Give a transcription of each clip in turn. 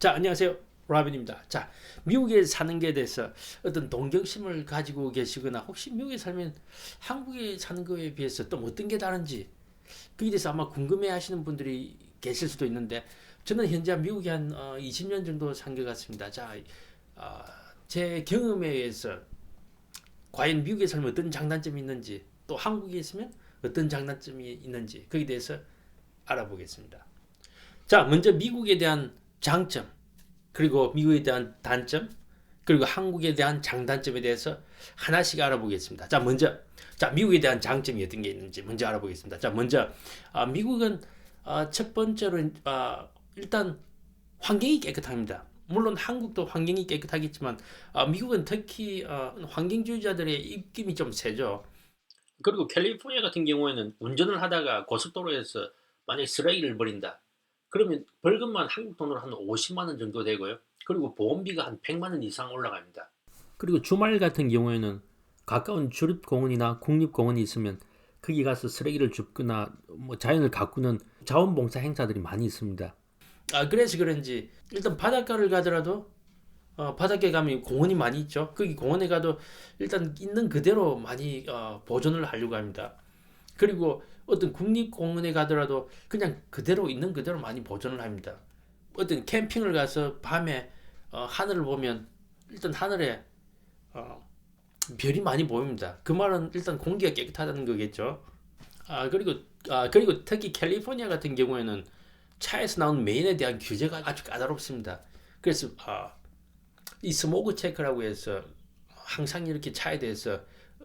자, 안녕하세요. 라빈입니다. 자, 미국에 사는 게 대해서 어떤 동경심을 가지고 계시거나 혹시 미국에 살면 한국에 사는 거에 비해서 또 어떤 게 다른지 그에 대해서 아마 궁금해 하시는 분들이 계실 수도 있는데 저는 현재 미국에 한 20년 정도 산 것 같습니다. 자, 어, 제 경험에 의해서 과연 미국에 살면 어떤 장단점이 있는지 또 한국에 있으면 어떤 장단점이 있는지 거기에 대해서 알아보겠습니다. 자, 먼저 미국에 대한 장점 그리고 미국에 대한 단점, 그리고 한국에 대한 장단점에 대해서 하나씩 알아보겠습니다. 자, 먼저, 자, 미국에 대한 장점이 어떤 게 있는지 먼저 알아보겠습니다. 자, 먼저, 미국은 첫 번째로, 일단 환경이 깨끗합니다. 물론 한국도 환경이 깨끗하겠지만, 미국은 특히 환경주의자들의 입김이 좀 세죠. 그리고 캘리포니아 같은 경우에는 운전을 하다가 고속도로에서 만약에 쓰레기를 버린다. 그러면 벌금만 한국 돈으로 한 50만 원 정도 되고요. 그리고 보험비가 한 100만 원 이상 올라갑니다. 그리고 주말 같은 경우에는 가까운 주립공원이나 국립공원이 있으면 거기 가서 쓰레기를 줍거나 뭐 자연을 가꾸는 자원봉사 행사들이 많이 있습니다. 그래서 그런지 일단 바닷가를 가더라도 바닷가에 가면 공원이 많이 있죠. 거기 공원에 가도 일단 있는 그대로 많이 보존을 하려고 합니다. 그리고 어떤 국립공원에 가더라도 그냥 그대로 있는 그대로 많이 보존을 합니다. 어떤 캠핑을 가서 밤에 하늘을 보면 일단 하늘에 어, 별이 많이 보입니다. 그 말은 일단 공기가 깨끗하다는 거겠죠. 그리고 그리고 특히 캘리포니아 같은 경우에는 차에서 나온 메인에 대한 규제가 아주 까다롭습니다. 그래서 이 스모그 체크라고 해서 항상 이렇게 차에 대해서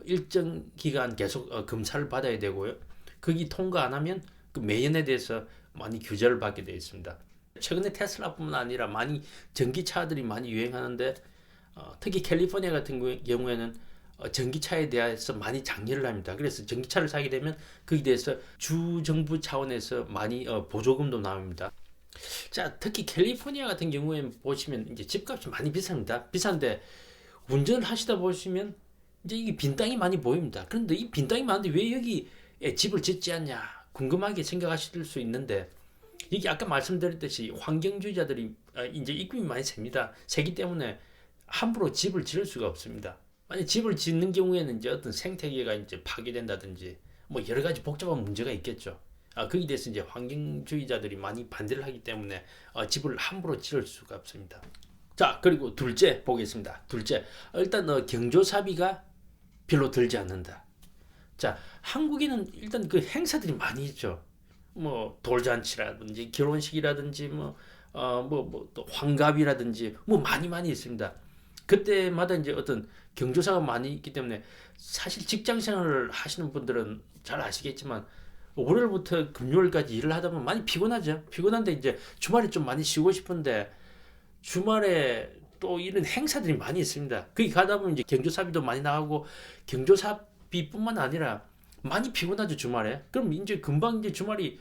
일정 기간 계속 검사를 받아야 되고요. 거기 통과 안 하면 그 매연에 대해서 많이 규제를 받게 되어 있습니다. 최근에 테슬라뿐만 아니라 많이 전기차들이 많이 유행하는데 특히 캘리포니아 같은 경우에는 전기차에 대해서 많이 장려를 합니다. 그래서 전기차를 사게 되면 거기에 대해서 주 정부 차원에서 많이 보조금도 나옵니다. 자, 특히 캘리포니아 같은 경우에 보시면 이제 집값이 많이 비쌉니다. 비싼데 운전을 하시다 보시면 이제 이게 빈 땅이 많이 보입니다. 그런데 이 빈 땅이 많은데 왜 여기에 집을 짓지 않냐 궁금하게 생각하실 수 있는데 이게 아까 말씀드렸듯이 환경주의자들이 이제 입김이 많이 셉니다. 세기 때문에 함부로 집을 지을 수가 없습니다. 만약 집을 짓는 경우에는 이제 어떤 생태계가 이제 파괴된다든지 뭐 여러 가지 복잡한 문제가 있겠죠. 거기에 대해서 이제 환경주의자들이 많이 반대를 하기 때문에 집을 함부로 지을 수가 없습니다. 자, 그리고 둘째 보겠습니다. 둘째, 일단 경조사비가 별로 들지 않는다. 자, 한국에는 일단 그 행사들이 많이 있죠. 뭐 돌잔치라든지 결혼식이라든지 또 환갑이라든지 뭐 많이 있습니다. 그때마다 이제 어떤 경조사가 많이 있기 때문에 사실 직장 생활을 하시는 분들은 잘 아시겠지만 월요일부터 금요일까지 일을 하다 보면 많이 피곤하죠. 피곤한데 이제 주말에 좀 많이 쉬고 싶은데 주말에 또 이런 행사들이 많이 있습니다. 거기 가다 보면 이제 경조사비도 많이 나가고 경조사비뿐만 아니라 많이 피곤하죠 주말에. 그럼 이제 금방 이제 주말이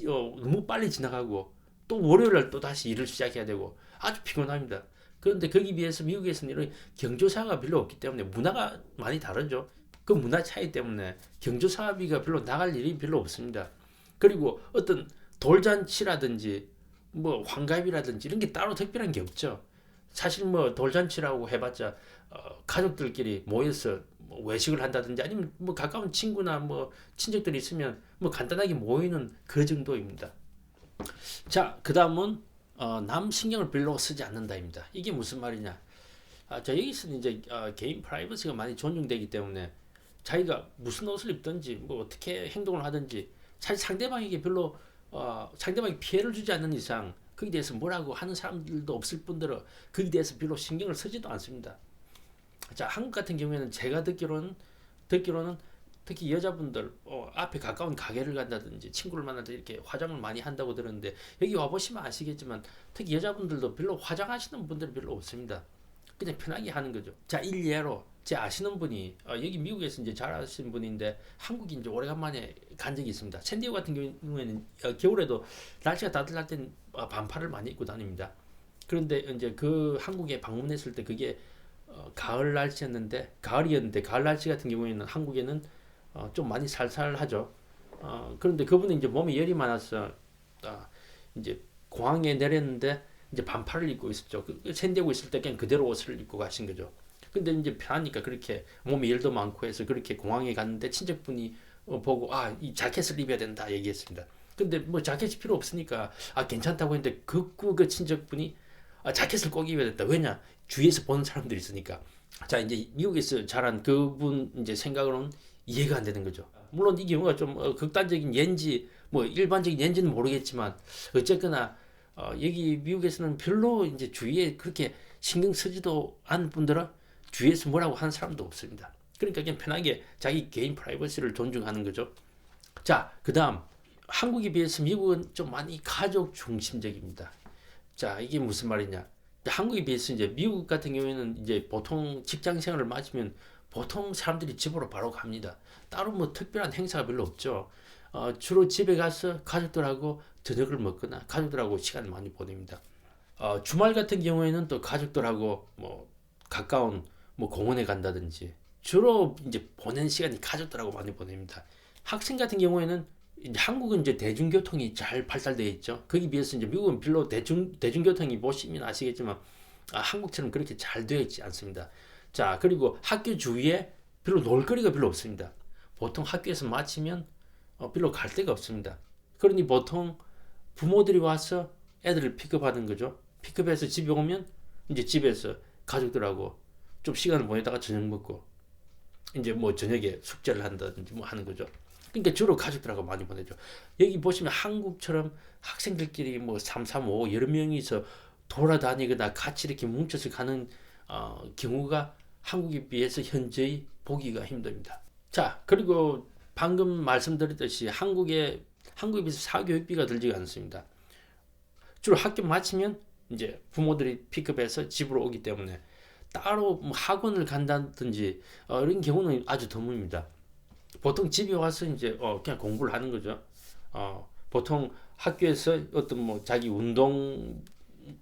너무 빨리 지나가고 또 월요일날 또 다시 일을 시작해야 되고 아주 피곤합니다. 그런데 거기 비해서 미국에서는 이런 경조사가 별로 없기 때문에 문화가 많이 다르죠. 그 문화 차이 때문에 경조사비가 별로 나갈 일이 별로 없습니다. 그리고 어떤 돌잔치라든지 뭐 환갑이라든지 이런 게 따로 특별한 게 없죠. 사실 뭐 돌잔치라고 해봤자 가족들끼리 모여서 뭐 외식을 한다든지 아니면 뭐 가까운 친구나 뭐 친척들이 있으면 뭐 간단하게 모이는 그 정도입니다. 자, 그 다음은 남 신경을 별로 쓰지 않는다입니다. 이게 무슨 말이냐? 자, 여기서는 이제 개인 프라이버시가 많이 존중되기 때문에 자기가 무슨 옷을 입든지 뭐 어떻게 행동을 하든지 사실 상대방에게 별로 상대방이 피해를 주지 않는 이상 거기에 대해서 뭐라고 하는 사람들도 없을 뿐더러 거기에 대해서 별로 신경을 쓰지도 않습니다. 자, 한국 같은 경우에는 제가 듣기로는 특히 여자분들 앞에 가까운 가게를 간다든지 친구를 만나서 이렇게 화장을 많이 한다고 들었는데 여기 와보시면 아시겠지만 특히 여자분들도 별로 화장하시는 분들이 별로 없습니다. 그냥 편하게 하는 거죠. 자, 일례로 제 아시는 분이 여기 미국에서 이제 잘 아시는 분인데 한국에 이제 오래간만에 간 적이 있습니다. 샌디에고 같은 경우에는 겨울에도 날씨가 따뜻할 땐 반팔을 많이 입고 다닙니다. 그런데 이제 그 한국에 방문했을 때 그게 가을 날씨였는데 가을이었는데 가을 날씨 같은 경우에는 한국에는 좀 많이 살살하죠. 그런데 그분은 이제 몸에 열이 많아서 이제 공항에 내렸는데 이제 반팔을 입고 있었죠. 샌디에고 있을 때 그냥 그대로 옷을 입고 가신 거죠. 근데 이제 편하니까 그렇게 몸에 열도 많고 해서 그렇게 공항에 갔는데 친척분이 보고 이 자켓을 입어야 된다 얘기했습니다. 근데 뭐 자켓이 필요 없으니까 괜찮다고 했는데 극구 그 친척분이 자켓을 꼭 입어야 된다. 왜냐? 주위에서 보는 사람들이 있으니까. 자, 이제 미국에서 자란 그분 이제 생각으로는 이해가 안 되는 거죠. 물론 이 경우가 좀 극단적인 예인지 뭐 일반적인 예인지는 모르겠지만 어쨌거나 여기 미국에서는 별로 이제 주위에 그렇게 신경 쓰지도 않은 분들은 주위에서 뭐라고 하는 사람도 없습니다. 그러니까 그냥 편하게 자기 개인 프라이버시를 존중하는 거죠. 자, 그다음 한국에 비해서 미국은 좀 많이 가족 중심적입니다. 자, 이게 무슨 말이냐? 한국에 비해서 이제 미국 같은 경우에는 이제 보통 직장 생활을 마치면 보통 사람들이 집으로 바로 갑니다. 따로 뭐 특별한 행사가 별로 없죠. 주로 집에 가서 가족들하고 저녁을 먹거나 가족들하고 시간을 많이 보냅니다. 주말 같은 경우에는 또 가족들하고 뭐 가까운 뭐 공원에 간다든지 주로 이제 보내는 시간이 가족들하고 많이 보냅니다. 학생 같은 경우에는 이제 한국은 이제 대중교통이 잘 발달되어 있죠. 거기 비해서 이제 미국은 별로 대중교통이 보시면 아시겠지만 한국처럼 그렇게 잘 되어 있지 않습니다. 자, 그리고 학교 주위에 별로 놀거리가 별로 없습니다. 보통 학교에서 마치면 별로 갈 데가 없습니다. 그러니 보통 부모들이 와서 애들을 픽업하는 거죠. 픽업해서 집에 오면 이제 집에서 가족들하고 좀 시간을 보내다가 저녁 먹고 이제 뭐 저녁에 숙제를 한다든지 뭐 하는 거죠. 그러니까 주로 가족들하고 많이 보내죠. 여기 보시면 한국처럼 학생들끼리 뭐 3, 3, 5 여러 명이서 돌아다니거나 같이 이렇게 뭉쳐서 가는 경우가 한국에 비해서 현저히 보기가 힘듭니다. 자, 그리고 방금 말씀드렸듯이 한국에 비해서 사교육비가 들지가 않습니다. 주로 학교 마치면 이제 부모들이 픽업해서 집으로 오기 때문에 따로 뭐 학원을 간다든지 이런 경우는 아주 드뭅니다. 보통 집에 와서 이제 그냥 공부를 하는 거죠. 보통 학교에서 어떤 뭐 자기 운동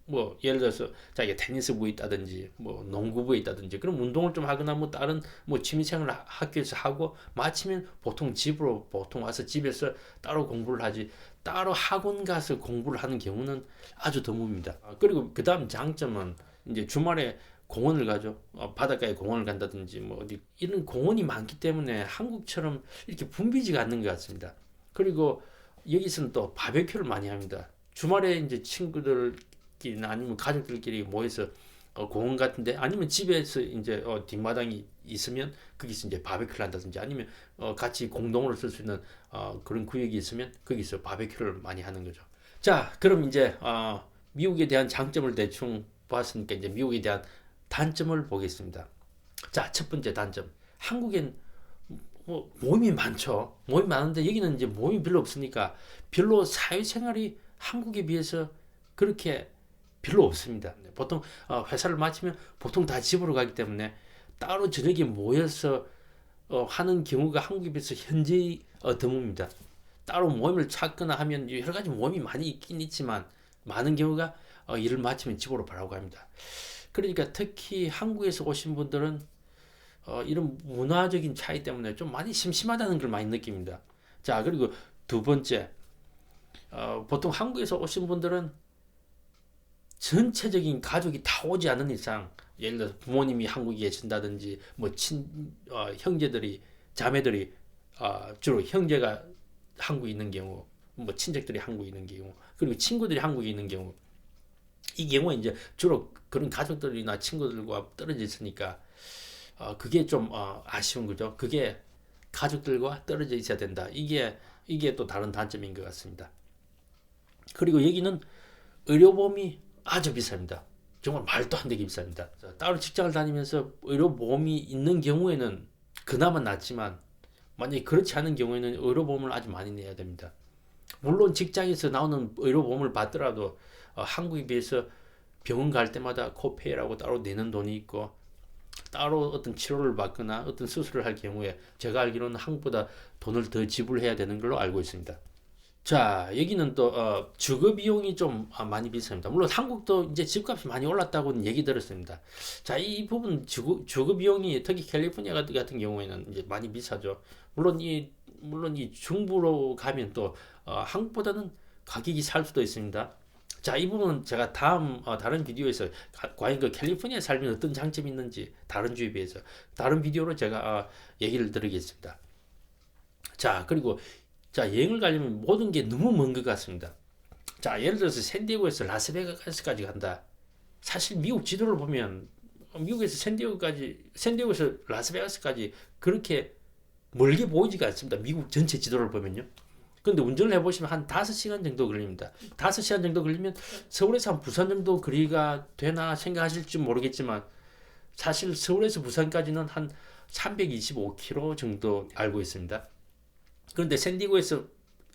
뭐 예를 들어서 자기가 테니스부에 있다든지 뭐 농구부에 있다든지 그런 운동을 좀 하거나 뭐 다른 뭐 취미생활을 학교에서 하고 마치면 보통 집으로 보통 와서 집에서 따로 공부를 하지 따로 학원 가서 공부를 하는 경우는 아주 드뭅니다. 그리고 그 다음 장점은 이제 주말에 공원을 가죠. 바닷가에 공원을 간다든지 뭐 어디 이런 공원이 많기 때문에 한국처럼 이렇게 붐비지가 않는 것 같습니다. 그리고 여기서는 또 바베큐를 많이 합니다. 주말에 이제 친구들끼리나 아니면 가족들끼리 모여서 공원 같은데 아니면 집에서 이제 뒷마당이 있으면 거기서 이제 바베큐를 한다든지 아니면 같이 공동으로 쓸 수 있는 그런 구역이 있으면 거기서 바베큐를 많이 하는 거죠. 자, 그럼 이제 미국에 대한 장점을 대충 봤으니까 이제 미국에 대한 단점을 보겠습니다. 자, 첫 번째 단점. 한국엔 뭐 모임이 많죠. 모임이 많은데 여기는 이제 모임이 별로 없으니까 별로 사회생활이 한국에 비해서 그렇게 별로 없습니다. 보통 회사를 마치면 보통 다 집으로 가기 때문에 따로 저녁에 모여서 하는 경우가 한국에 비해서 현저히 드뭅니다. 따로 모임을 찾거나 하면 여러 가지 모임이 많이 있긴 있지만 많은 경우가 일을 마치면 집으로 바로 갑니다. 그러니까 특히 한국에서 오신 분들은 이런 문화적인 차이 때문에 좀 많이 심심하다는 걸 많이 느낍니다. 자, 그리고 두 번째, 보통 한국에서 오신 분들은 전체적인 가족이 다 오지 않는 이상, 예를 들어서 부모님이 한국에 계신다든지, 뭐 형제들이, 자매들이, 주로 형제가 한국에 있는 경우, 뭐 친척들이 한국에 있는 경우, 그리고 친구들이 한국에 있는 경우, 이 경우에 이제 주로 그런 가족들이나 친구들과 떨어져 있으니까 그게 좀 아쉬운 거죠. 그게 가족들과 떨어져 있어야 된다. 이게 또 다른 단점인 것 같습니다. 그리고 여기는 의료보험이 아주 비쌉니다. 정말 말도 안 되게 비쌉니다. 따로 직장을 다니면서 의료보험이 있는 경우에는 그나마 낫지만 만약에 그렇지 않은 경우에는 의료보험을 아주 많이 내야 됩니다. 물론 직장에서 나오는 의료보험을 받더라도 한국에 비해서 병원 갈 때마다 코페이라고 따로 내는 돈이 있고 따로 어떤 치료를 받거나 어떤 수술을 할 경우에 제가 알기로는 한국보다 돈을 더 지불해야 되는 걸로 알고 있습니다. 자, 여기는 또 주거 비용이 좀 많이 비쌉니다. 물론 한국도 이제 집값이 많이 올랐다고는 얘기 들었습니다. 자, 이 부분 주거 비용이 특히 캘리포니아 같은 경우에는 이제 많이 비싸죠. 물론 이 중부로 가면 또 한국보다는 가격이 살 수도 있습니다. 자, 이 부분은 제가 다음 다른 비디오에서 과연 그 캘리포니아 살면 어떤 장점이 있는지 다른 주에 비해서 다른 비디오로 제가 얘기를 드리겠습니다. 자, 그리고 자, 여행을 가려면 모든 게 너무 먼 것 같습니다. 자, 예를 들어서 샌디에고에서 라스베가스까지 간다. 사실 미국 지도를 보면 미국에서 샌디에고에서 라스베가스까지 그렇게 멀게 보이지가 않습니다. 미국 전체 지도를 보면요. 근데 운전을 해보시면 한 5시간 정도 걸립니다. 5시간 정도 걸리면 서울에서 한 부산 정도 거리가 되나 생각하실지 모르겠지만 사실 서울에서 부산까지는 한 325km 정도 알고 있습니다. 그런데 샌디에고에서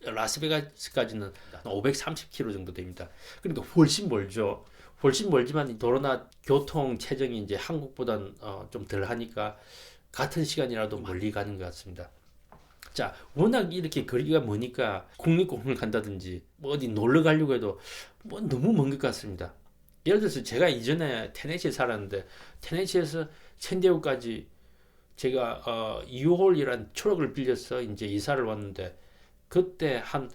라스베가스까지는 530km 정도 됩니다. 그러니까 훨씬 멀죠. 훨씬 멀지만 도로나 교통 체증이 이제 한국보다는 좀 덜 하니까 같은 시간이라도 멀리 가는 것 같습니다. 자, 워낙 이렇게 거리가 머니까 국립공원을 간다든지 뭐 어디 놀러 가려고 해도 뭐 너무 먼 것 같습니다. 예를 들어서 제가 이전에 테네시에 살았는데 테네시에서 샌디에고까지 제가 2홀이란 트럭을 빌려서 이제 이사를 왔는데 그때 한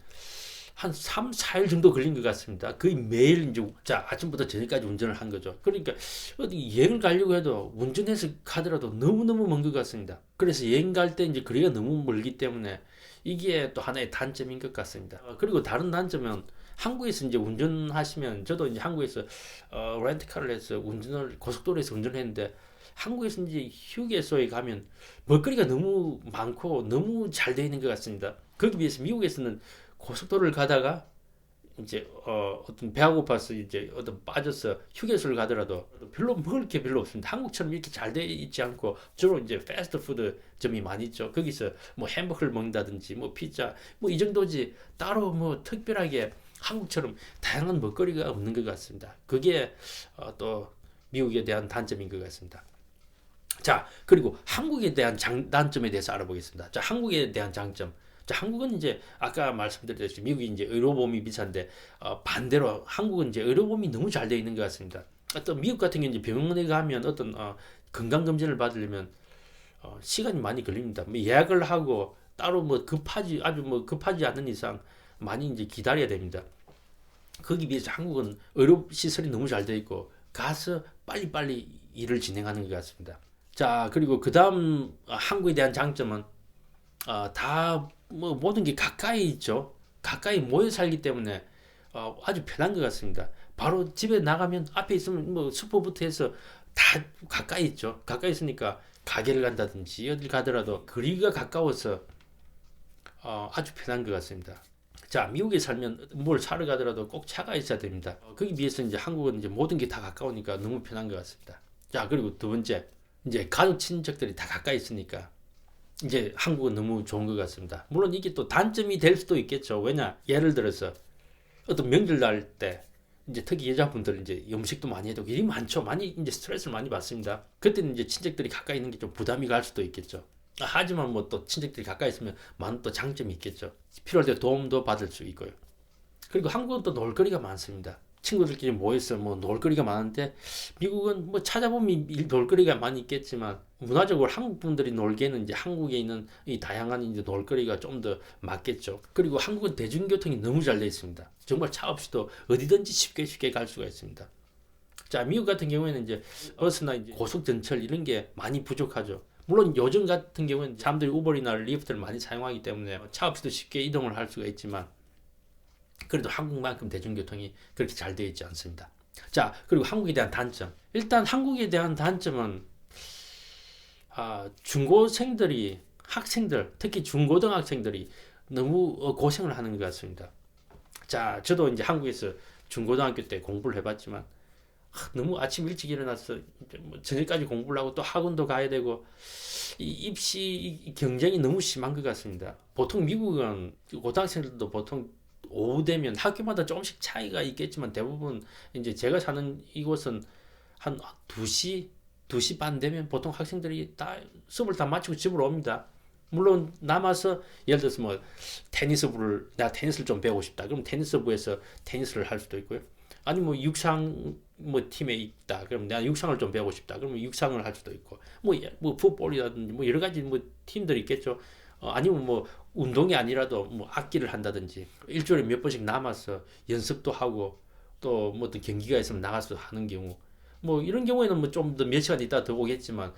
3, 4일 정도 걸린 것 같습니다. 거의 매일 이제 자 아침부터 저녁까지 운전을 한 거죠. 그러니까 어디 여행을 가려고 해도 운전해서 가더라도 너무너무 먼 것 같습니다. 그래서 여행 갈 때 이제 거리가 너무 멀기 때문에 이게 또 하나의 단점인 것 같습니다. 그리고 다른 단점은 한국에서 이제 운전하시면 저도 이제 한국에서 렌트카를 해서 운전을 고속도로에서 운전을 했는데 한국에서 이제 휴게소에 가면 먹거리가 너무 많고 너무 잘 되어 있는 것 같습니다. 거기 비해서 미국에서는 고속도로를 가다가 이제 어떤 배가 고파서 이제 어떤 빠져서 휴게소를 가더라도 별로 먹을 게 별로 없습니다. 한국처럼 이렇게 잘 돼 있지 않고 주로 이제 패스트푸드점이 많이 있죠. 거기서 뭐 햄버거를 먹는다든지 뭐 피자 뭐 이 정도지 따로 뭐 특별하게 한국처럼 다양한 먹거리가 없는 것 같습니다. 그게 또 미국에 대한 단점인 것 같습니다. 자, 그리고 한국에 대한 단점에 대해서 알아보겠습니다. 자, 한국에 대한 장점. 자, 한국은 이제 아까 말씀드렸듯이 미국이 이제 의료보험이 비싼데 반대로 한국은 이제 의료보험이 너무 잘 되어 있는 것 같습니다. 어떤 미국 같은 경우 이제 병원에 가면 어떤 건강 검진을 받으려면 시간이 많이 걸립니다. 뭐 예약을 하고 따로 뭐 급하지 아주 뭐 급하지 않는 이상 많이 이제 기다려야 됩니다. 거기 비해서 한국은 의료 시설이 너무 잘 되어 있고 가서 빨리빨리 일을 진행하는 것 같습니다. 자, 그리고 그 다음 한국에 대한 장점은 다 뭐 모든 게 가까이 있죠. 가까이 모여 살기 때문에 아주 편한 것 같습니다. 바로 집에 나가면 앞에 있으면 뭐 슈퍼부터 해서 다 가까이 있죠. 가까이 있으니까 가게를 간다든지 어딜 가더라도 거리가 가까워서 아주 편한 것 같습니다. 자, 미국에 살면 뭘 사러 가더라도 꼭 차가 있어야 됩니다. 거기 비해서 이제 한국은 이제 모든 게 다 가까우니까 너무 편한 것 같습니다. 자, 그리고 두 번째, 이제 가족 친척들이 다 가까이 있으니까 이제 한국은 너무 좋은 것 같습니다. 물론 이게 또 단점이 될 수도 있겠죠. 왜냐, 예를 들어서 어떤 명절날 때 이제 특히 여자분들 이제 음식도 많이 해도 일이 많죠. 많이 이제 스트레스를 많이 받습니다. 그때는 이제 친척들이 가까이 있는 게 좀 부담이 갈 수도 있겠죠. 하지만 뭐 또 친척들이 가까이 있으면 많은 또 장점이 있겠죠. 필요할 때 도움도 받을 수 있고요. 그리고 한국은 또 놀거리가 많습니다. 친구들끼리 모여서 뭐 놀거리가 많은데 미국은 뭐 찾아보면 놀거리가 많이 있겠지만 문화적으로 한국 분들이 놀기에는 이제 한국에 있는 이 다양한 이제 놀거리가 좀 더 맞겠죠. 그리고 한국은 대중교통이 너무 잘 되어 있습니다. 정말 차 없이도 어디든지 쉽게 갈 수가 있습니다. 자, 미국 같은 경우에는 이제 버스나 이제 고속전철 이런 게 많이 부족하죠. 물론 요즘 같은 경우는 사람들이 우버이나 리프트를 많이 사용하기 때문에 차 없이도 쉽게 이동을 할 수가 있지만 그래도 한국만큼 대중교통이 그렇게 잘 되어 있지 않습니다. 자, 그리고 한국에 대한 단점. 일단 한국에 대한 단점은 중고생들이 학생들, 특히 중고등학생들이 너무 고생을 하는 것 같습니다. 자, 저도 이제 한국에서 중고등학교 때 공부를 해봤지만 너무 아침 일찍 일어나서 뭐 저녁까지 공부를 하고 또 학원도 가야 되고 이 입시 경쟁이 너무 심한 것 같습니다. 보통 미국은 고등학생들도 보통 오후 되면 학교마다 조금씩 차이가 있겠지만 대부분 이제 제가 사는 이곳은 한 2시 반 되면 보통 학생들이 다 수업을 다 마치고 집으로 옵니다. 물론 남아서 예를 들어서 뭐 내가 테니스를 좀 배우고 싶다. 그럼 테니스부에서 테니스를 할 수도 있고요. 아니 뭐 육상 뭐 팀에 있다. 그럼 내가 육상을 좀 배우고 싶다. 그러면 육상을 할 수도 있고 뭐 풋볼이라든지 뭐 여러 가지 뭐 팀들이 있겠죠. 아니면 뭐 운동이 아니라도 뭐 악기를 한다든지 일주일에 몇 번씩 남아서 연습도 하고 또 뭐 어떤 경기가 있으면 나가서 하는 경우 뭐 이런 경우에는 뭐 좀 더 몇 시간 있다 더 오겠지만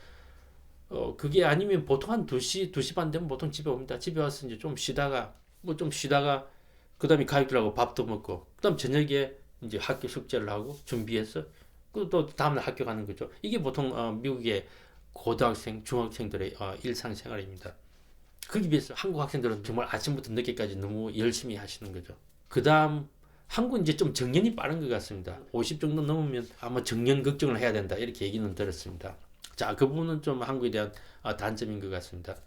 그게 아니면 보통 한 2시, 2시 반 되면 보통 집에 옵니다. 집에 와서 이제 좀 쉬다가 뭐 좀 쉬다가 그다음에 가족들하고 밥도 먹고 그다음 저녁에 이제 학교 숙제를 하고 준비해서 또 다음날 학교 가는 거죠. 이게 보통 미국의 고등학생, 중학생들의 일상생활입니다. 거기에 비해서 한국 학생들은 정말 아침부터 늦게까지 너무 열심히 하시는 거죠. 그다음 한국은 이제 좀 정년이 빠른 것 같습니다. 50 정도 넘으면 아마 정년 걱정을 해야 된다 이렇게 얘기는 들었습니다. 자, 그 부분은 좀 한국에 대한 단점인 것 같습니다.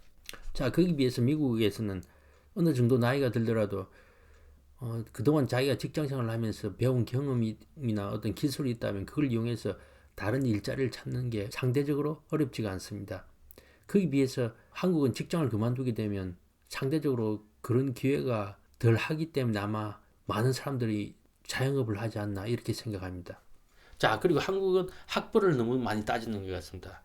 자, 거기에 비해서 미국에서는 어느 정도 나이가 들더라도 그동안 자기가 직장 생활을 하면서 배운 경험이나 어떤 기술이 있다면 그걸 이용해서 다른 일자리를 찾는 게 상대적으로 어렵지가 않습니다. 거기에 비해서 한국은 직장을 그만두게 되면 상대적으로 그런 기회가 덜 하기 때문에 아마 많은 사람들이 자영업을 하지 않나 이렇게 생각합니다. 자, 그리고 한국은 학벌을 너무 많이 따지는 것 같습니다.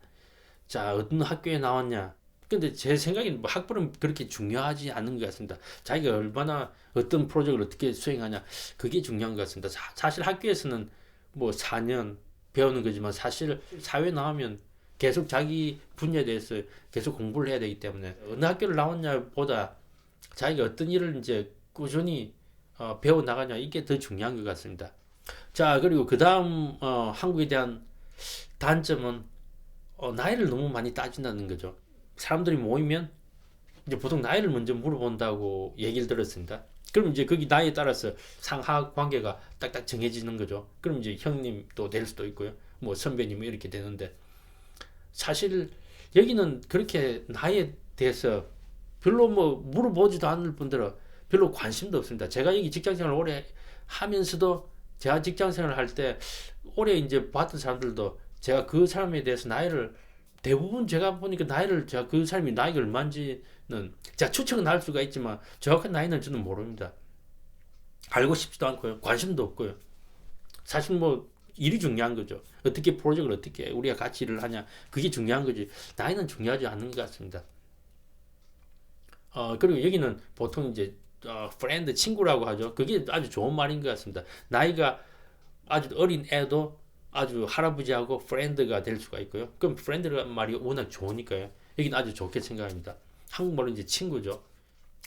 자, 어떤 학교에 나왔냐? 근데 제 생각에는 뭐 학벌은 그렇게 중요하지 않은 것 같습니다. 자기가 얼마나 어떤 프로젝트를 어떻게 수행하냐 그게 중요한 것 같습니다. 사실 학교에서는 뭐 4년 배우는 거지만 사실 사회 나오면 계속 자기 분야에 대해서 계속 공부를 해야 되기 때문에 어느 학교를 나왔냐보다 자기가 어떤 일을 이제 꾸준히 배워 나가냐 이게 더 중요한 것 같습니다. 자, 그리고 그 다음 한국에 대한 단점은 나이를 너무 많이 따진다는 거죠. 사람들이 모이면 이제 보통 나이를 먼저 물어본다고 얘기를 들었습니다. 그럼 이제 거기 나이에 따라서 상하 관계가 딱딱 정해지는 거죠. 그럼 이제 형님도 될 수도 있고요. 뭐 선배님 이렇게 되는데 사실 여기는 그렇게 나이에 대해서 별로 뭐 물어보지도 않을 분들은 별로 관심도 없습니다. 제가 여기 직장생활 오래 하면서도 제가 직장생활 할 때 오래 이제 봤던 사람들도 제가 그 사람에 대해서 나이를 대부분 제가 보니까 나이를 제가 그 사람이 나이가 얼마인지는 제가 추측은 할 수가 있지만 정확한 나이는 저는 모릅니다. 알고 싶지도 않고요. 관심도 없고요. 사실 뭐 일이 중요한 거죠. 어떻게 프로젝트를 어떻게 우리가 같이 일을 하냐 그게 중요한 거지 나이는 중요하지 않는 것 같습니다. 그리고 여기는 보통 이제 프렌드 친구라고 하죠. 그게 아주 좋은 말인 것 같습니다. 나이가 아주 어린 애도 아주 할아버지하고 프렌드가 될 수가 있고요. 그럼 프렌드라는 말이 워낙 좋으니까요. 여기는 아주 좋게 생각합니다. 한국말로 이제 친구죠.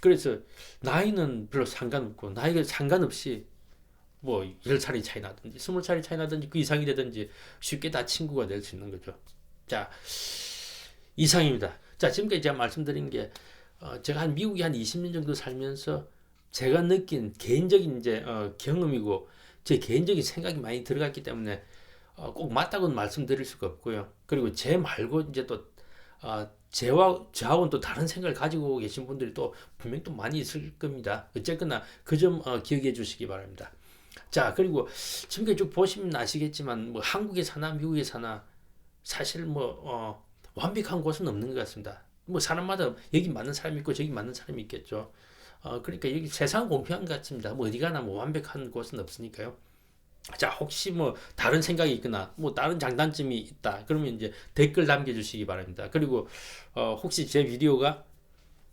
그래서 나이는 별로 상관없고 나이가 상관없이 뭐 10살이 차이 나든지 20살이 차이 나든지 그 이상이 되든지 쉽게 다 친구가 될 수 있는 거죠. 자, 이상입니다. 자, 지금까지 제가 말씀드린 게 제가 미국에 한 20년 정도 살면서 제가 느낀 개인적인 이제 경험이고 제 개인적인 생각이 많이 들어갔기 때문에 꼭 맞다고는 말씀드릴 수가 없고요. 그리고 제 말고 이제 또 저하고는 또 다른 생각을 가지고 계신 분들이 또 분명 또 많이 있을 겁니다. 어쨌거나 그 점 기억해 주시기 바랍니다. 자, 그리고 지금까지 쭉 보시면 아시겠지만 뭐 한국에 사나 미국에 사나 사실 뭐 완벽한 곳은 없는 것 같습니다. 뭐 사람마다 여기 맞는 사람이 있고 저기 맞는 사람이 있겠죠. 그러니까 여기 세상 공평한 것 같습니다. 뭐 어디 가나 뭐 완벽한 곳은 없으니까요. 자, 혹시 뭐 다른 생각이 있거나 뭐 다른 장단점이 있다. 그러면 이제 댓글 남겨주시기 바랍니다. 그리고 혹시 제 비디오가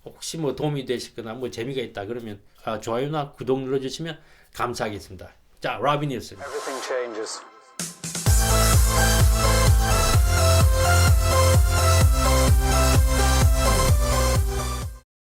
혹시 뭐 도움이 되시거나 뭐 재미가 있다 그러면 좋아요나 구독 눌러주시면 감사하겠습니다. 자, 라빈이었습니다.